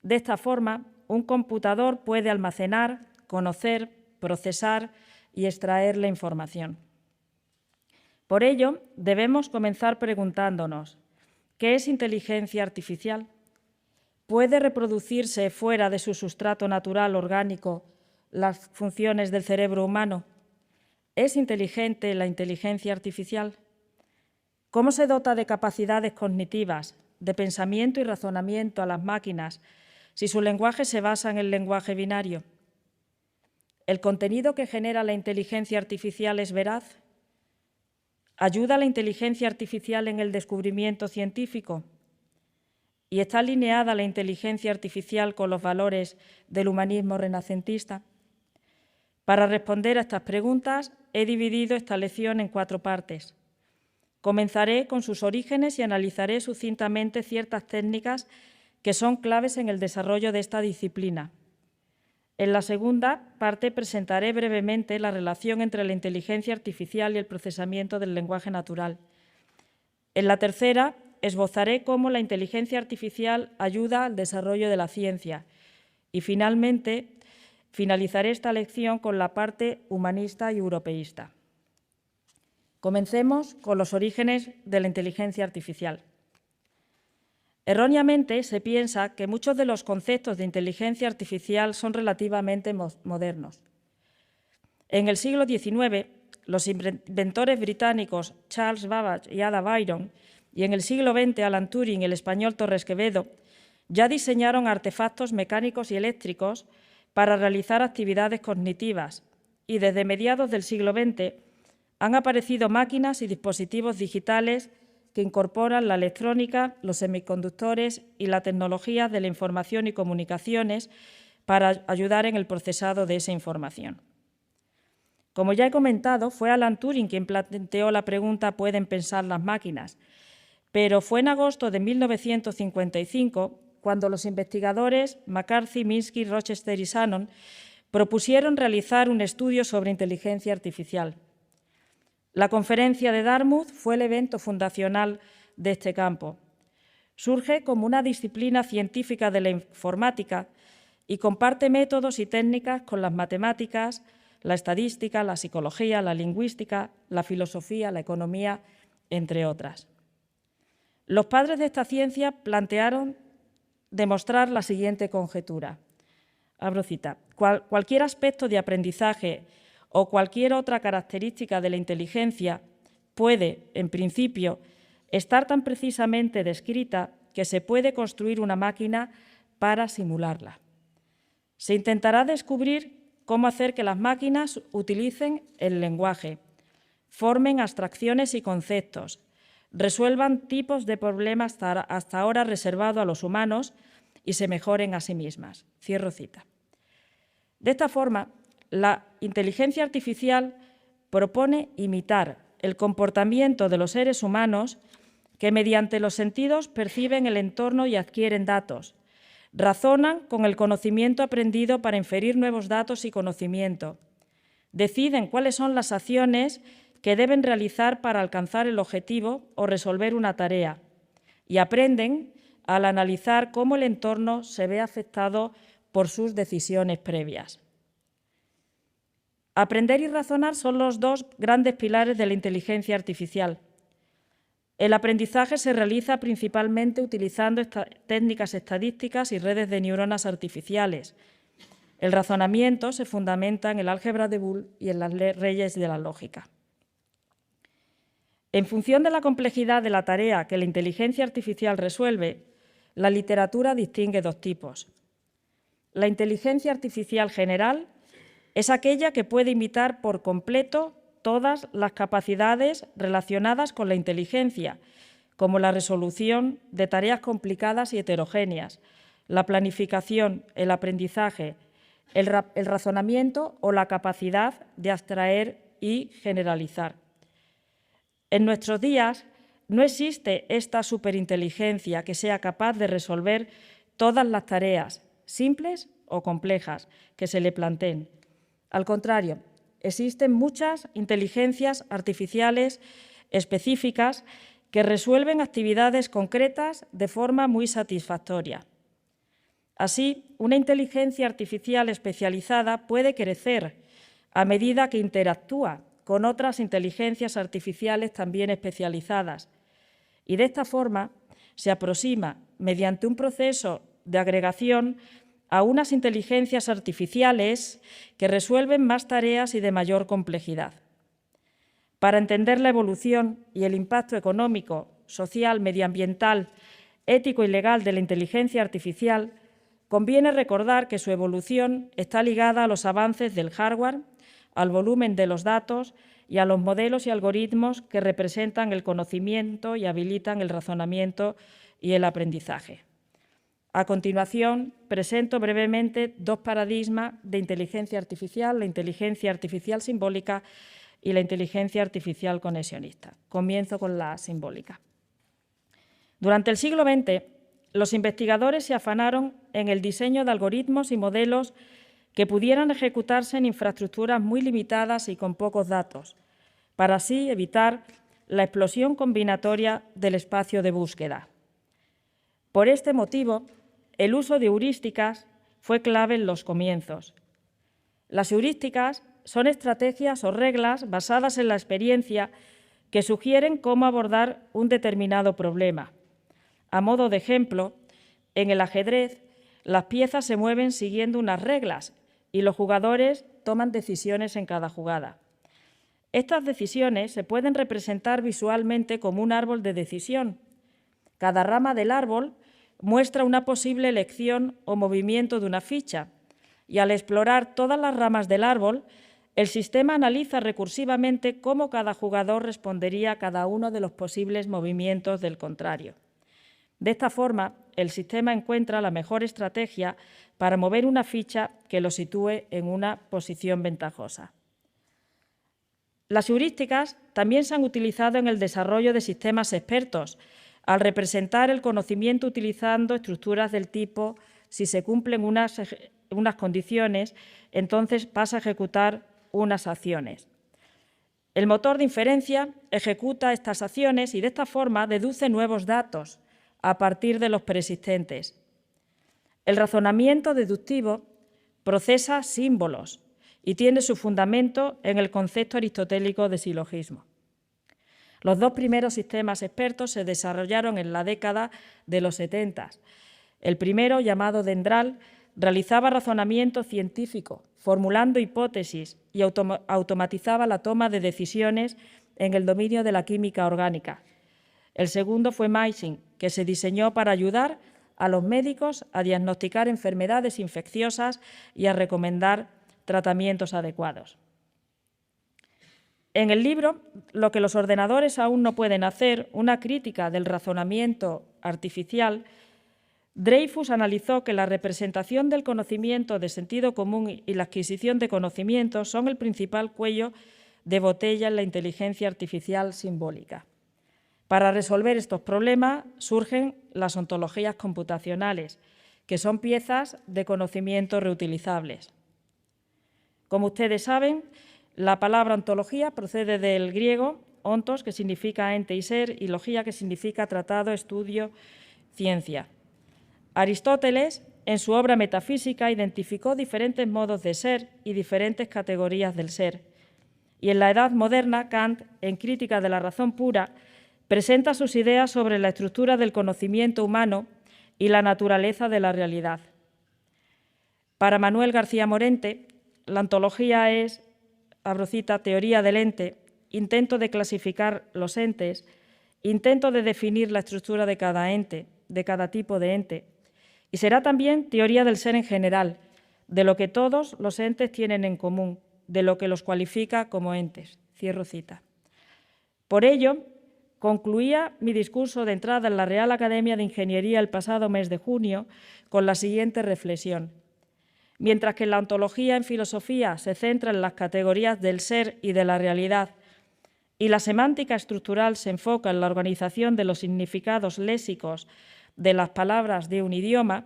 De esta forma, un computador puede almacenar, conocer, procesar y extraer la información. Por ello, debemos comenzar preguntándonos, ¿qué es inteligencia artificial? ¿Puede reproducirse fuera de su sustrato natural orgánico las funciones del cerebro humano? ¿Es inteligente la inteligencia artificial? ¿Cómo se dota de capacidades cognitivas, de pensamiento y razonamiento a las máquinas si su lenguaje se basa en el lenguaje binario? ¿El contenido que genera la inteligencia artificial es veraz? ¿Ayuda la inteligencia artificial en el descubrimiento científico? ¿Y está alineada la inteligencia artificial con los valores del humanismo renacentista? Para responder a estas preguntas, he dividido esta lección en 4 partes. Comenzaré con sus orígenes y analizaré sucintamente ciertas técnicas que son claves en el desarrollo de esta disciplina. En la segunda parte presentaré brevemente la relación entre la inteligencia artificial y el procesamiento del lenguaje natural. En la tercera, esbozaré cómo la inteligencia artificial ayuda al desarrollo de la ciencia. Y finalmente, finalizaré esta lección con la parte humanista y europeísta. Comencemos con los orígenes de la inteligencia artificial. Erróneamente se piensa que muchos de los conceptos de inteligencia artificial son relativamente modernos. En el siglo XIX, los inventores británicos Charles Babbage y Ada Byron, y en el siglo XX Alan Turing y el español Torres Quevedo, ya diseñaron artefactos mecánicos y eléctricos para realizar actividades cognitivas, y desde mediados del siglo XX han aparecido máquinas y dispositivos digitales que incorporan la electrónica, los semiconductores y la tecnología de la información y comunicaciones para ayudar en el procesado de esa información. Como ya he comentado, fue Alan Turing quien planteó la pregunta ¿pueden pensar las máquinas? Pero fue en agosto de 1955 cuando los investigadores McCarthy, Minsky, Rochester y Shannon propusieron realizar un estudio sobre inteligencia artificial. La conferencia de Dartmouth fue el evento fundacional de este campo. Surge como una disciplina científica de la informática y comparte métodos y técnicas con las matemáticas, la estadística, la psicología, la lingüística, la filosofía, la economía, entre otras. Los padres de esta ciencia plantearon demostrar la siguiente conjetura. Abro cita. Cualquier aspecto de aprendizaje o cualquier otra característica de la inteligencia puede, en principio, estar tan precisamente descrita que se puede construir una máquina para simularla. Se intentará descubrir cómo hacer que las máquinas utilicen el lenguaje, formen abstracciones y conceptos, resuelvan tipos de problemas hasta ahora reservados a los humanos y se mejoren a sí mismas. Cierro cita. De esta forma, la inteligencia artificial propone imitar el comportamiento de los seres humanos que mediante los sentidos perciben el entorno y adquieren datos, razonan con el conocimiento aprendido para inferir nuevos datos y conocimiento, deciden cuáles son las acciones que deben realizar para alcanzar el objetivo o resolver una tarea y aprenden al analizar cómo el entorno se ve afectado por sus decisiones previas. Aprender y razonar son los 2 grandes pilares de la inteligencia artificial. El aprendizaje se realiza principalmente utilizando técnicas estadísticas y redes de neuronas artificiales. El razonamiento se fundamenta en el álgebra de Boole y en las leyes de la lógica. En función de la complejidad de la tarea que la inteligencia artificial resuelve, la literatura distingue 2 tipos. La inteligencia artificial general es aquella que puede imitar por completo todas las capacidades relacionadas con la inteligencia, como la resolución de tareas complicadas y heterogéneas, la planificación, el aprendizaje, el razonamiento o la capacidad de abstraer y generalizar. En nuestros días no existe esta superinteligencia que sea capaz de resolver todas las tareas, simples o complejas, que se le planteen. Al contrario, existen muchas inteligencias artificiales específicas que resuelven actividades concretas de forma muy satisfactoria. Así, una inteligencia artificial especializada puede crecer a medida que interactúa con otras inteligencias artificiales también especializadas. Y de esta forma se aproxima, mediante un proceso de agregación, a unas inteligencias artificiales que resuelven más tareas y de mayor complejidad. Para entender la evolución y el impacto económico, social, medioambiental, ético y legal de la inteligencia artificial, conviene recordar que su evolución está ligada a los avances del hardware, al volumen de los datos y a los modelos y algoritmos que representan el conocimiento y habilitan el razonamiento y el aprendizaje. A continuación, presento brevemente dos paradigmas de inteligencia artificial, la inteligencia artificial simbólica y la inteligencia artificial conexionista. Comienzo con la simbólica. Durante el siglo XX, los investigadores se afanaron en el diseño de algoritmos y modelos que pudieran ejecutarse en infraestructuras muy limitadas y con pocos datos, para así evitar la explosión combinatoria del espacio de búsqueda. Por este motivo, el uso de heurísticas fue clave en los comienzos. Las heurísticas son estrategias o reglas basadas en la experiencia que sugieren cómo abordar un determinado problema. A modo de ejemplo, en el ajedrez, las piezas se mueven siguiendo unas reglas y los jugadores toman decisiones en cada jugada. Estas decisiones se pueden representar visualmente como un árbol de decisión. Cada rama del árbol muestra una posible elección o movimiento de una ficha, y al explorar todas las ramas del árbol, el sistema analiza recursivamente cómo cada jugador respondería a cada uno de los posibles movimientos del contrario. De esta forma, el sistema encuentra la mejor estrategia para mover una ficha que lo sitúe en una posición ventajosa. Las heurísticas también se han utilizado en el desarrollo de sistemas expertos, al representar el conocimiento utilizando estructuras del tipo si se cumplen unas condiciones, entonces pasa a ejecutar unas acciones. El motor de inferencia ejecuta estas acciones y de esta forma deduce nuevos datos a partir de los preexistentes. El razonamiento deductivo procesa símbolos y tiene su fundamento en el concepto aristotélico de silogismo. Los dos primeros sistemas expertos se desarrollaron en la década de los 70. El primero, llamado Dendral, realizaba razonamiento científico, formulando hipótesis y automatizaba la toma de decisiones en el dominio de la química orgánica. El segundo fue Maising, que se diseñó para ayudar a los médicos a diagnosticar enfermedades infecciosas y a recomendar tratamientos adecuados. En el libro, Lo que los ordenadores aún no pueden hacer, una crítica del razonamiento artificial, Dreyfus analizó que la representación del conocimiento de sentido común y la adquisición de conocimiento son el principal cuello de botella en la inteligencia artificial simbólica. Para resolver estos problemas surgen las ontologías computacionales, que son piezas de conocimiento reutilizables. Como ustedes saben, la palabra ontología procede del griego ontos, que significa ente y ser, y logía, que significa tratado, estudio, ciencia. Aristóteles, en su obra metafísica, identificó diferentes modos de ser y diferentes categorías del ser. Y en la Edad Moderna, Kant, en Crítica de la razón pura, presenta sus ideas sobre la estructura del conocimiento humano y la naturaleza de la realidad. Para Manuel García Morente, la ontología es, abro cita, teoría del ente, intento de clasificar los entes, intento de definir la estructura de cada ente, de cada tipo de ente, y será también teoría del ser en general, de lo que todos los entes tienen en común, de lo que los cualifica como entes. Cierro cita. Por ello, concluía mi discurso de entrada en la Real Academia de Ingeniería el pasado mes de junio con la siguiente reflexión. Mientras que la ontología en filosofía se centra en las categorías del ser y de la realidad, y la semántica estructural se enfoca en la organización de los significados léxicos de las palabras de un idioma,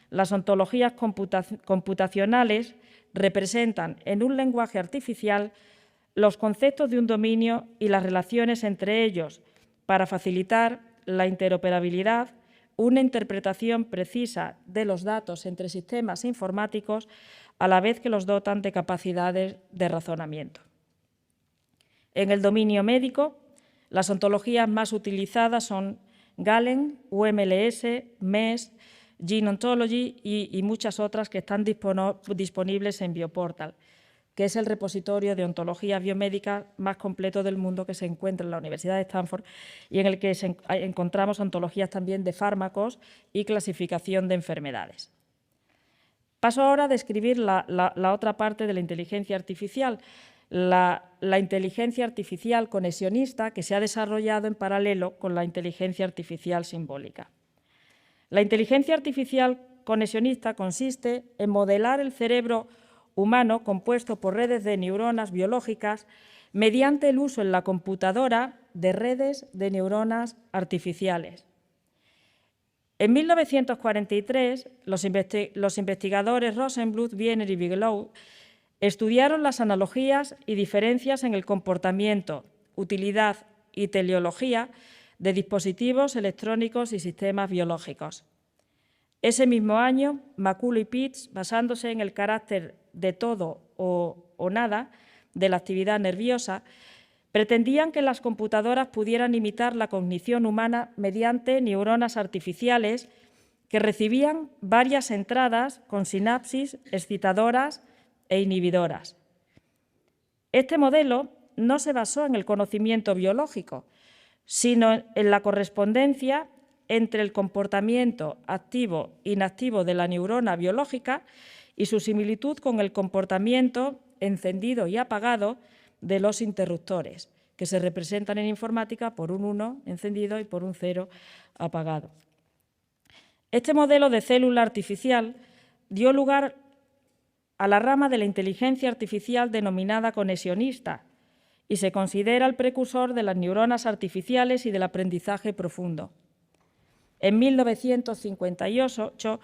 las ontologías computacionales representan en un lenguaje artificial los conceptos de un dominio y las relaciones entre ellos para facilitar la interoperabilidad, una interpretación precisa de los datos entre sistemas informáticos, a la vez que los dotan de capacidades de razonamiento. En el dominio médico, las ontologías más utilizadas son Galen, UMLS, MES, Gene Ontology y muchas otras que están disponibles en Bioportal, que es el repositorio de ontologías biomédicas más completo del mundo que se encuentra en la Universidad de Stanford y en el que encontramos ontologías también de fármacos y clasificación de enfermedades. Paso ahora a describir la otra parte de la inteligencia artificial, la inteligencia artificial conexionista que se ha desarrollado en paralelo con la inteligencia artificial simbólica. La inteligencia artificial conexionista consiste en modelar el cerebro humano compuesto por redes de neuronas biológicas mediante el uso en la computadora de redes de neuronas artificiales. En 1943, los investigadores Rosenbluth, Wiener y Bigelow estudiaron las analogías y diferencias en el comportamiento, utilidad y teleología de dispositivos electrónicos y sistemas biológicos. Ese mismo año, McCullough y Pitts, basándose en el carácter de todo o nada de la actividad nerviosa, pretendían que las computadoras pudieran imitar la cognición humana mediante neuronas artificiales que recibían varias entradas con sinapsis excitadoras e inhibidoras. Este modelo no se basó en el conocimiento biológico, sino en la correspondencia entre el comportamiento activo-inactivo de la neurona biológica y su similitud con el comportamiento encendido y apagado de los interruptores, que se representan en informática por un 1 encendido y por un 0 apagado. Este modelo de célula artificial dio lugar a la rama de la inteligencia artificial denominada conexionista y se considera el precursor de las neuronas artificiales y del aprendizaje profundo. En 1958,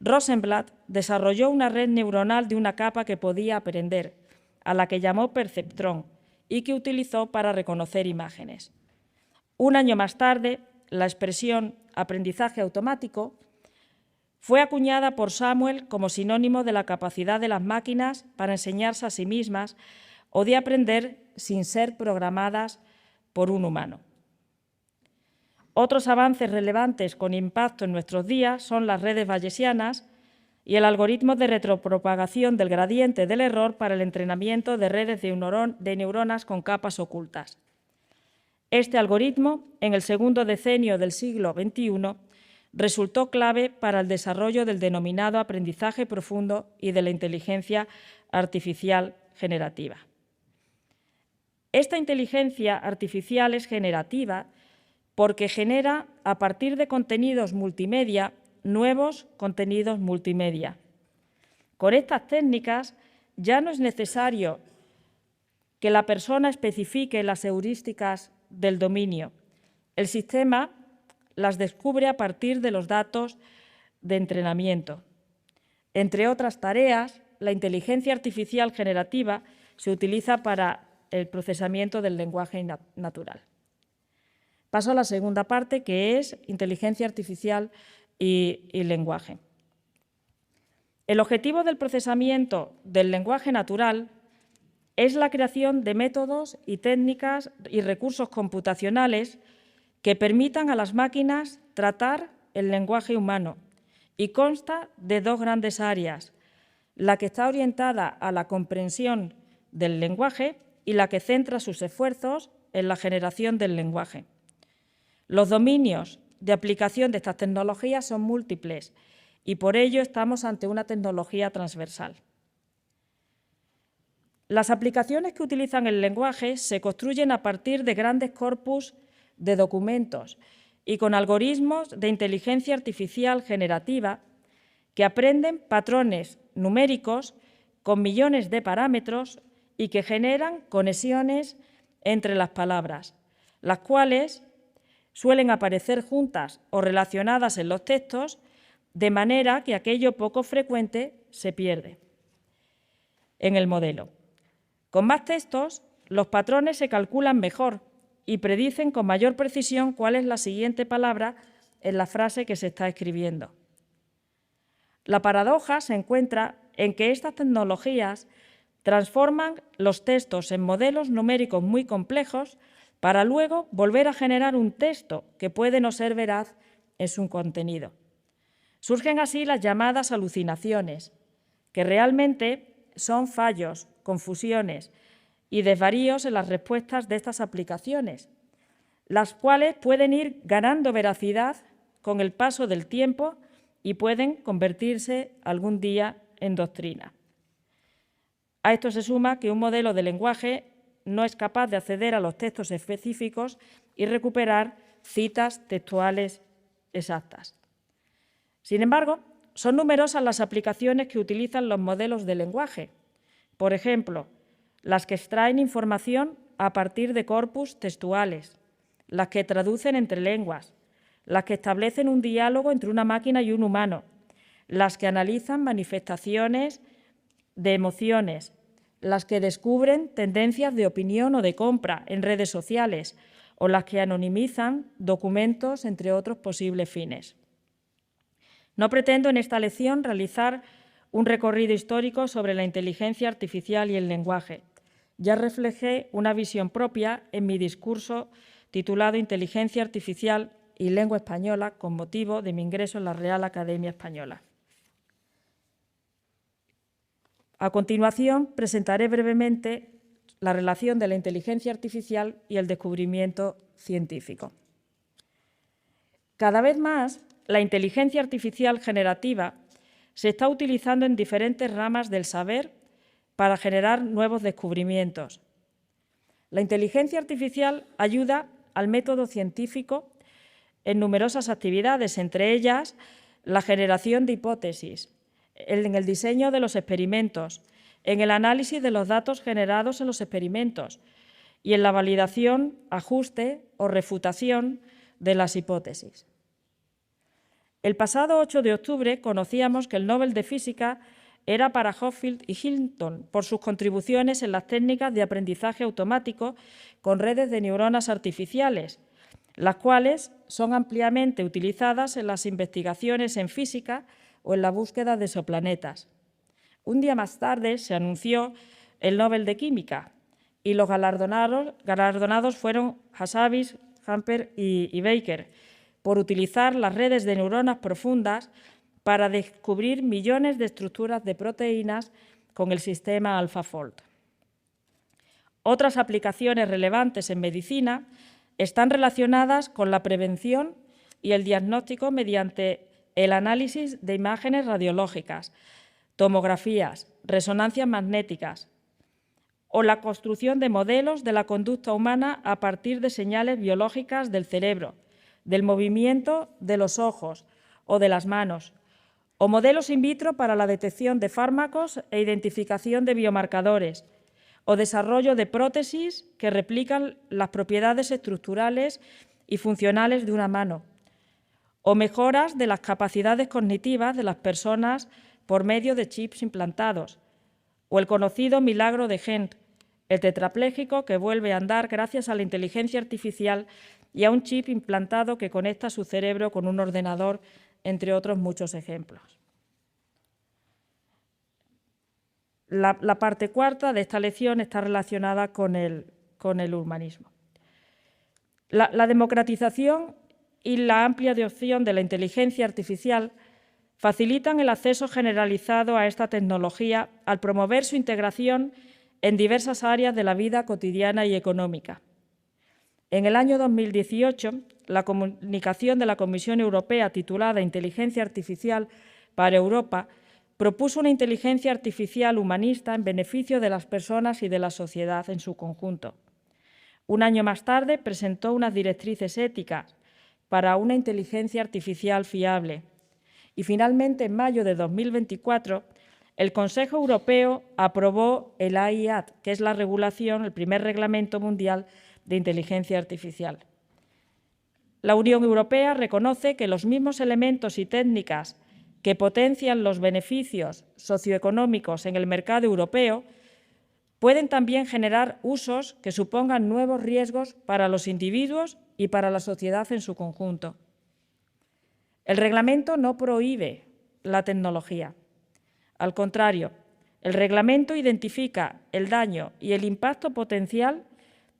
Rosenblatt desarrolló una red neuronal de una capa que podía aprender, a la que llamó perceptrón y que utilizó para reconocer imágenes. Un año más tarde, la expresión aprendizaje automático fue acuñada por Samuel como sinónimo de la capacidad de las máquinas para enseñarse a sí mismas o de aprender sin ser programadas por un humano. Otros avances relevantes con impacto en nuestros días son las redes bayesianas y el algoritmo de retropropagación del gradiente del error para el entrenamiento de redes de neuronas con capas ocultas. Este algoritmo, en el segundo decenio del siglo XXI, resultó clave para el desarrollo del denominado aprendizaje profundo y de la inteligencia artificial generativa. Esta inteligencia artificial es generativa porque genera, a partir de contenidos multimedia, nuevos contenidos multimedia. Con estas técnicas ya no es necesario que la persona especifique las heurísticas del dominio. El sistema las descubre a partir de los datos de entrenamiento. Entre otras tareas, la inteligencia artificial generativa se utiliza para el procesamiento del lenguaje natural. Paso a la segunda parte, que es inteligencia artificial y lenguaje. El objetivo del procesamiento del lenguaje natural es la creación de métodos y técnicas y recursos computacionales que permitan a las máquinas tratar el lenguaje humano y consta de dos grandes áreas, la que está orientada a la comprensión del lenguaje y la que centra sus esfuerzos en la generación del lenguaje. Los dominios de aplicación de estas tecnologías son múltiples y por ello estamos ante una tecnología transversal. Las aplicaciones que utilizan el lenguaje se construyen a partir de grandes corpus de documentos y con algoritmos de inteligencia artificial generativa que aprenden patrones numéricos con millones de parámetros y que generan conexiones entre las palabras, las cuales suelen aparecer juntas o relacionadas en los textos, de manera que aquello poco frecuente se pierde en el modelo. Con más textos, los patrones se calculan mejor y predicen con mayor precisión cuál es la siguiente palabra en la frase que se está escribiendo. La paradoja se encuentra en que estas tecnologías transforman los textos en modelos numéricos muy complejos para luego volver a generar un texto que puede no ser veraz en su contenido. Surgen así las llamadas alucinaciones, que realmente son fallos, confusiones y desvaríos en las respuestas de estas aplicaciones, las cuales pueden ir ganando veracidad con el paso del tiempo y pueden convertirse algún día en doctrina. A esto se suma que un modelo de lenguaje no es capaz de acceder a los textos específicos y recuperar citas textuales exactas. Sin embargo, son numerosas las aplicaciones que utilizan los modelos de lenguaje. Por ejemplo, las que extraen información a partir de corpus textuales, las que traducen entre lenguas, las que establecen un diálogo entre una máquina y un humano, las que analizan manifestaciones de emociones, las que descubren tendencias de opinión o de compra en redes sociales o las que anonimizan documentos, entre otros posibles fines. No pretendo en esta lección realizar un recorrido histórico sobre la inteligencia artificial y el lenguaje. Ya reflejé una visión propia en mi discurso titulado Inteligencia Artificial y Lengua Española con motivo de mi ingreso en la Real Academia Española. A continuación, presentaré brevemente la relación de la inteligencia artificial y el descubrimiento científico. Cada vez más, la inteligencia artificial generativa se está utilizando en diferentes ramas del saber para generar nuevos descubrimientos. La inteligencia artificial ayuda al método científico en numerosas actividades, entre ellas la generación de hipótesis, en el diseño de los experimentos, en el análisis de los datos generados en los experimentos y en la validación, ajuste o refutación de las hipótesis. El pasado 8 de octubre conocíamos que el Nobel de Física era para Hopfield y Hinton por sus contribuciones en las técnicas de aprendizaje automático con redes de neuronas artificiales, las cuales son ampliamente utilizadas en las investigaciones en física o en la búsqueda de exoplanetas. Un día más tarde se anunció el Nobel de Química y los galardonados fueron Hassabis, Hamper y Baker por utilizar las redes de neuronas profundas para descubrir millones de estructuras de proteínas con el sistema AlphaFold. Otras aplicaciones relevantes en medicina están relacionadas con la prevención y el diagnóstico mediante el análisis de imágenes radiológicas, tomografías, resonancias magnéticas o la construcción de modelos de la conducta humana a partir de señales biológicas del cerebro, del movimiento de los ojos o de las manos, o modelos in vitro para la detección de fármacos e identificación de biomarcadores, o desarrollo de prótesis que replican las propiedades estructurales y funcionales de una mano, o mejoras de las capacidades cognitivas de las personas por medio de chips implantados, o el conocido milagro de Gent, el tetrapléjico que vuelve a andar gracias a la inteligencia artificial y a un chip implantado que conecta su cerebro con un ordenador, entre otros muchos ejemplos. La parte cuarta de esta lección está relacionada con el humanismo. La democratización y la amplia adopción de la inteligencia artificial facilitan el acceso generalizado a esta tecnología al promover su integración en diversas áreas de la vida cotidiana y económica. En el año 2018, la comunicación de la Comisión Europea titulada Inteligencia Artificial para Europa propuso una inteligencia artificial humanista en beneficio de las personas y de la sociedad en su conjunto. Un año más tarde presentó unas directrices éticas para una inteligencia artificial fiable. Y finalmente, en mayo de 2024, el Consejo Europeo aprobó el AI Act, que es la regulación, el primer reglamento mundial de inteligencia artificial. La Unión Europea reconoce que los mismos elementos y técnicas que potencian los beneficios socioeconómicos en el mercado europeo pueden también generar usos que supongan nuevos riesgos para los individuos y para la sociedad en su conjunto. El reglamento no prohíbe la tecnología. Al contrario, El reglamento identifica el daño y el impacto potencial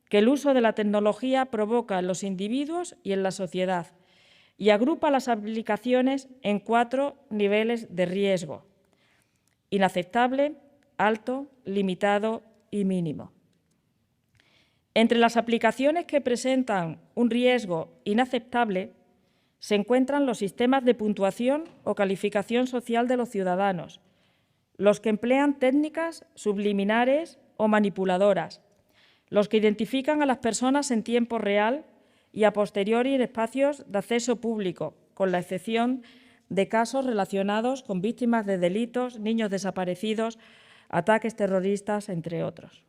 que el uso de la tecnología provoca en los individuos y en la sociedad y agrupa las aplicaciones en 4 niveles de riesgo: inaceptable, alto, limitado y mínimo. Entre las aplicaciones que presentan un riesgo inaceptable se encuentran los sistemas de puntuación o calificación social de los ciudadanos, los que emplean técnicas subliminares o manipuladoras, los que identifican a las personas en tiempo real y a posteriori en espacios de acceso público, con la excepción de casos relacionados con víctimas de delitos, niños desaparecidos, ataques terroristas, entre otros.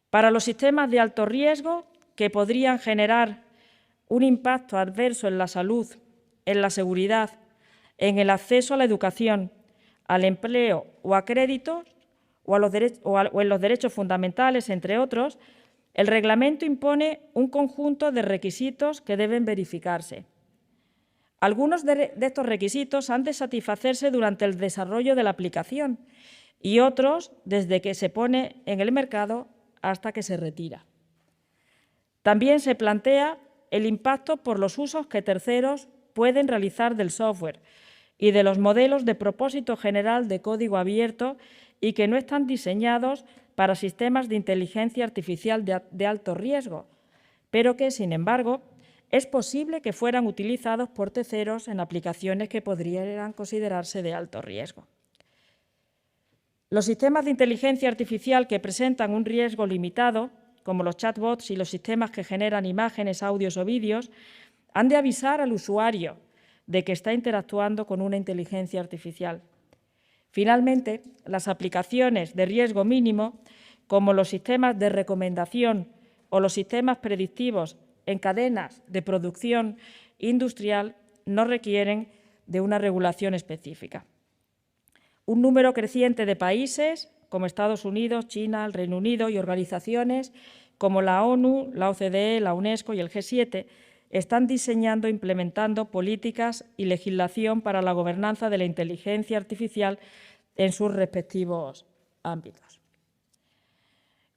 Para los sistemas de alto riesgo, que podrían generar un impacto adverso en la salud, en la seguridad, en el acceso a la educación, al empleo o a créditos o en los derechos fundamentales, entre otros, el reglamento impone un conjunto de requisitos que deben verificarse. Algunos de estos requisitos han de satisfacerse durante el desarrollo de la aplicación y otros desde que se pone en el mercado hasta que se retira. También se plantea el impacto por los usos que terceros pueden realizar del software y de los modelos de propósito general de código abierto y que no están diseñados para sistemas de inteligencia artificial de alto riesgo, pero que, sin embargo, es posible que fueran utilizados por terceros en aplicaciones que podrían considerarse de alto riesgo. Los sistemas de inteligencia artificial que presentan un riesgo limitado, como los chatbots y los sistemas que generan imágenes, audios o vídeos, han de avisar al usuario de que está interactuando con una inteligencia artificial. Finalmente, las aplicaciones de riesgo mínimo, como los sistemas de recomendación o los sistemas predictivos en cadenas de producción industrial, no requieren de una regulación específica. Un número creciente de países, como Estados Unidos, China, el Reino Unido y organizaciones como la ONU, la OCDE, la UNESCO y el G7, están diseñando e implementando políticas y legislación para la gobernanza de la inteligencia artificial en sus respectivos ámbitos.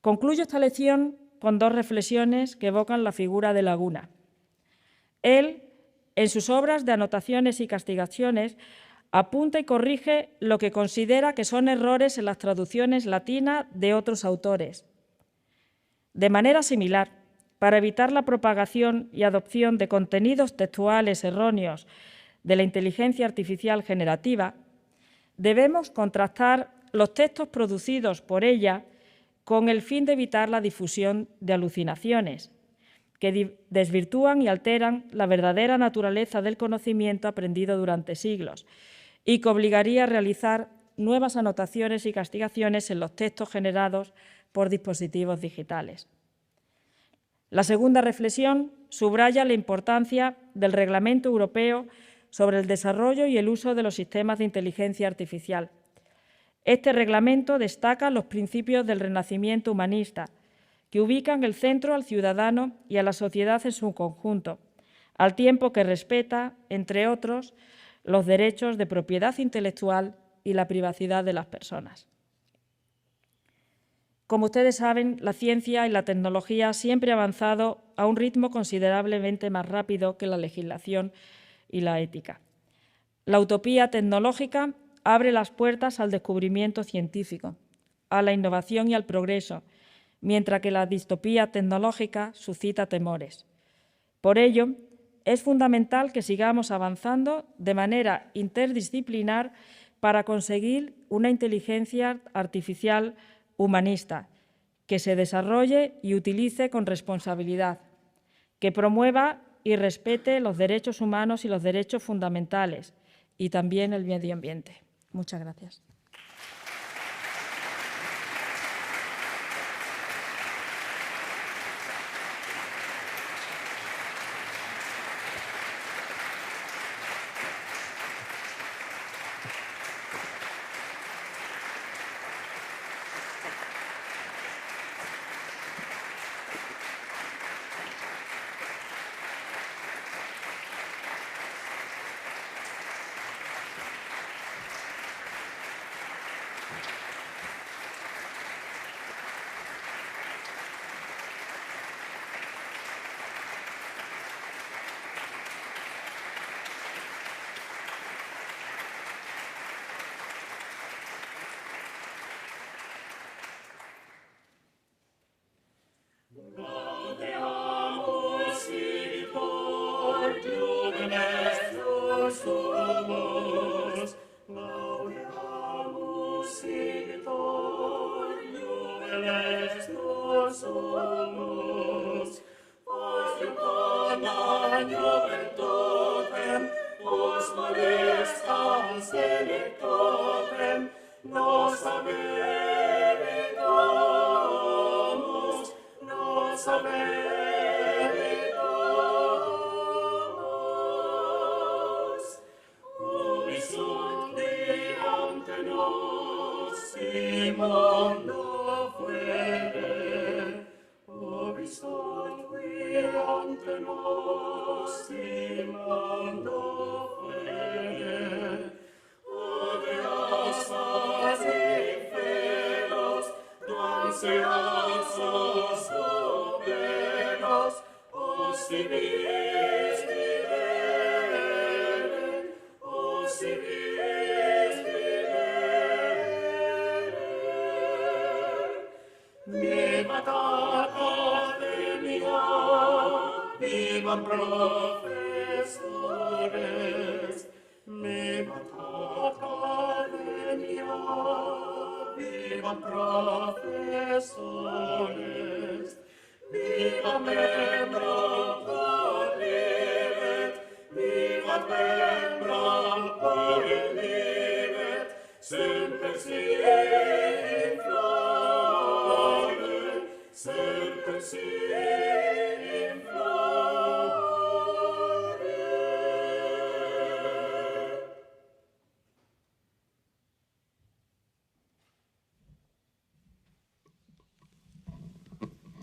Concluyo esta lección con 2 reflexiones que evocan la figura de Laguna. Él, en sus obras de anotaciones y castigaciones, apunta y corrige lo que considera que son errores en las traducciones latinas de otros autores. De manera similar, para evitar la propagación y adopción de contenidos textuales erróneos de la inteligencia artificial generativa, debemos contrastar los textos producidos por ella con el fin de evitar la difusión de alucinaciones, que desvirtúan y alteran la verdadera naturaleza del conocimiento aprendido durante siglos y que obligaría a realizar nuevas anotaciones y castigaciones en los textos generados por dispositivos digitales. La segunda reflexión subraya la importancia del Reglamento Europeo sobre el desarrollo y el uso de los sistemas de inteligencia artificial. Este reglamento destaca los principios del renacimiento humanista, que ubican el centro al ciudadano y a la sociedad en su conjunto, al tiempo que respeta, entre otros, los derechos de propiedad intelectual y la privacidad de las personas. Como ustedes saben, la ciencia y la tecnología siempre han avanzado a un ritmo considerablemente más rápido que la legislación y la ética. La utopía tecnológica abre las puertas al descubrimiento científico, a la innovación y al progreso, mientras que la distopía tecnológica suscita temores. Por ello, es fundamental que sigamos avanzando de manera interdisciplinar para conseguir una inteligencia artificial humanista, que se desarrolle y utilice con responsabilidad, que promueva y respete los derechos humanos y los derechos fundamentales y también el medio ambiente. Muchas gracias. benedictotem nos americamos, nos americamos. Ubi sunt ante nos mondo fuere, ubi sunt ante nos mondo fuere, ubi asas inferos, duanse asos operos, osibis vivere, osibis vivere. Vivat Academia, vivat profesores, vivat Academia, vivat profesores, vivat membrum quod vivat membrum quod semper in flore, semper in flore.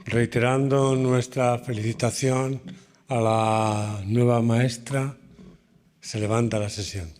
Reiterando nuestra felicitación a la nueva maestra, se levanta la sesión.